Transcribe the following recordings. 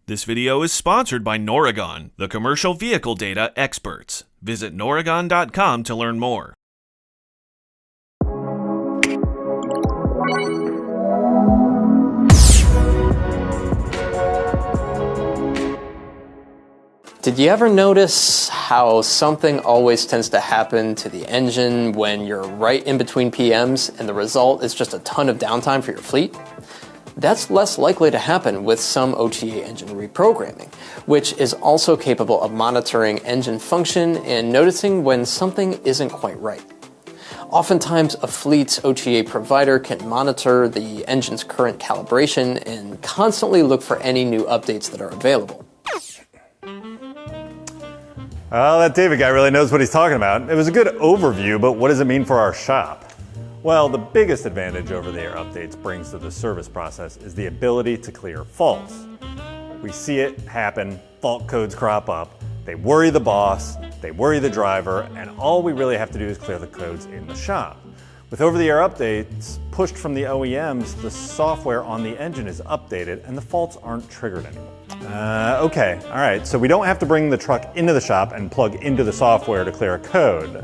This video is sponsored by Noregon, the commercial vehicle data experts. Visit Noregon.com to learn more. Did you ever notice how something always tends to happen to the engine when you're right in between PMs and the result is just a ton of downtime for your fleet? That's less likely to happen with some OTA engine reprogramming, which is also capable of monitoring engine function and noticing when something isn't quite right. Oftentimes, a fleet's OTA provider can monitor the engine's current calibration and constantly look for any new updates that are available. Well, that David guy really knows what he's talking about. It was a good overview, but what does it mean for our shop? Well, the biggest advantage over-the-air updates brings to the service process is the ability to clear faults. We see it happen, fault codes crop up, they worry the boss, they worry the driver, and all we really have to do is clear the codes in the shop. With over-the-air updates pushed from the OEMs, the software on the engine is updated and the faults aren't triggered anymore. Okay, all right, so we don't have to bring the truck into the shop and plug into the software to clear a code.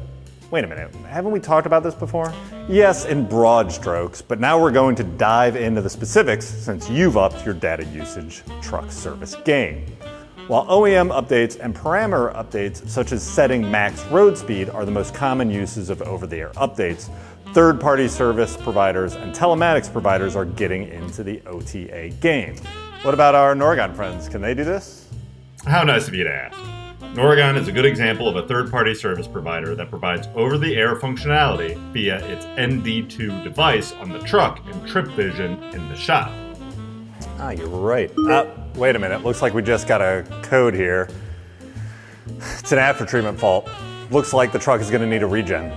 Wait a minute, haven't we talked about this before? Yes, in broad strokes, but now we're going to dive into the specifics since you've upped your data usage truck service game. While OEM updates and parameter updates, such as setting max road speed, are the most common uses of over-the-air updates, third-party service providers and telematics providers are getting into the OTA game. What about our Noregon friends? Can they do this? How nice of you to ask. Noregon is a good example of a third-party service provider that provides over-the-air functionality via its ND2 device on the truck and TripVision in the shop. Ah, you're right. Wait a minute, looks like we just got a code here. It's an after-treatment fault. Looks like the truck is gonna need a regen.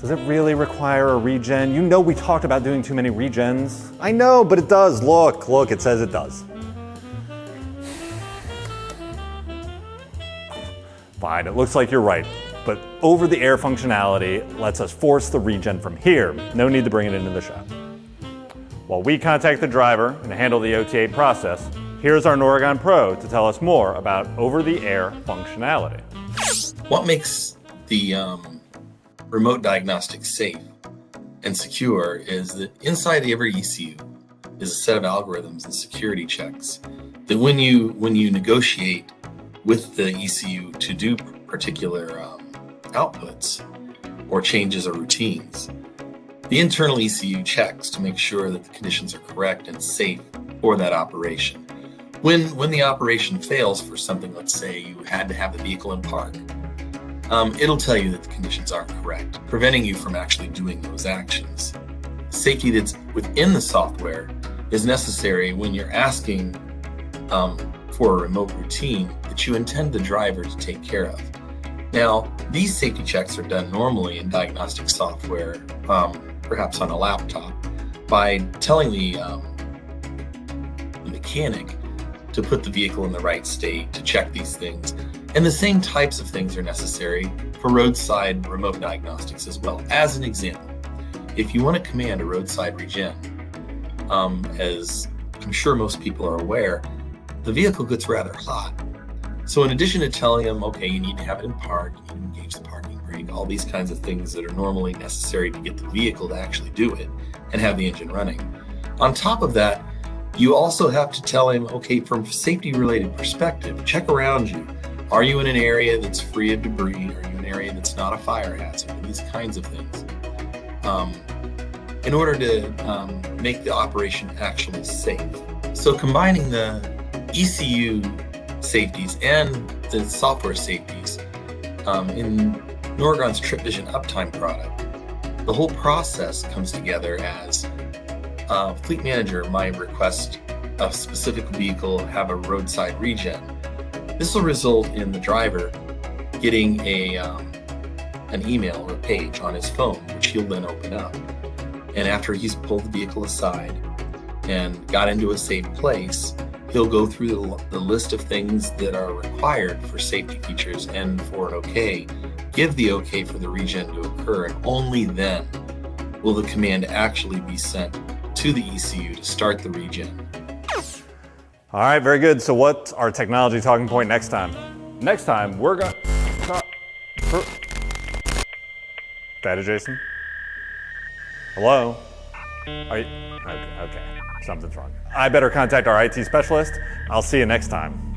Does it really require a regen? You know we talked about doing too many regens. I know, but it does. Look, it says it does. Fine, it looks like you're right, but over-the-air functionality lets us force the regen from here. No need to bring it into the shop. While we contact the driver and handle the OTA process, here's our Noregon Pro to tell us more about over-the-air functionality. What makes the remote diagnostics safe and secure is that inside every ECU is a set of algorithms and security checks that when you negotiate with the ECU to do particular outputs or changes or routines, the internal ECU checks to make sure that the conditions are correct and safe for that operation. When the operation fails for something, let's say you had to have the vehicle in park, it'll tell you that the conditions aren't correct, preventing you from actually doing those actions. Safety that's within the software is necessary when you're asking for a remote routine that you intend the driver to take care of. Now, these safety checks are done normally in diagnostic software, perhaps on a laptop, by telling the mechanic to put the vehicle in the right state, to check these things. And the same types of things are necessary for roadside remote diagnostics as well. As an example, if you want to command a roadside regen, as I'm sure most people are aware, the vehicle gets rather hot. So in addition to telling them, okay, you need to have it in park, you need to engage the parking brake, all these kinds of things that are normally necessary to get the vehicle to actually do it and have the engine running. On top of that, you also have to tell him, okay, from a safety-related perspective, check around you. Are you in an area that's free of debris? Are you in an area that's not a fire hazard? These kinds of things. In order to make the operation actually safe. So combining the ECU safeties and the software safeties in Noregon's TripVision Uptime product, the whole process comes together as a fleet manager might request a specific vehicle have a roadside regen. This will result in the driver getting an email or a page on his phone, which he'll then open up. And after he's pulled the vehicle aside and got into a safe place, he'll go through the list of things that are required for safety features and for an okay, give the okay for the regen to occur, and only then will the command actually be sent to the ECU to start the regen. All right, very good. So what's our technology talking point next time? Next time, we're going to talk... Data Jason? Hello? Are you... Okay, something's wrong. I better contact our IT specialist. I'll see you next time.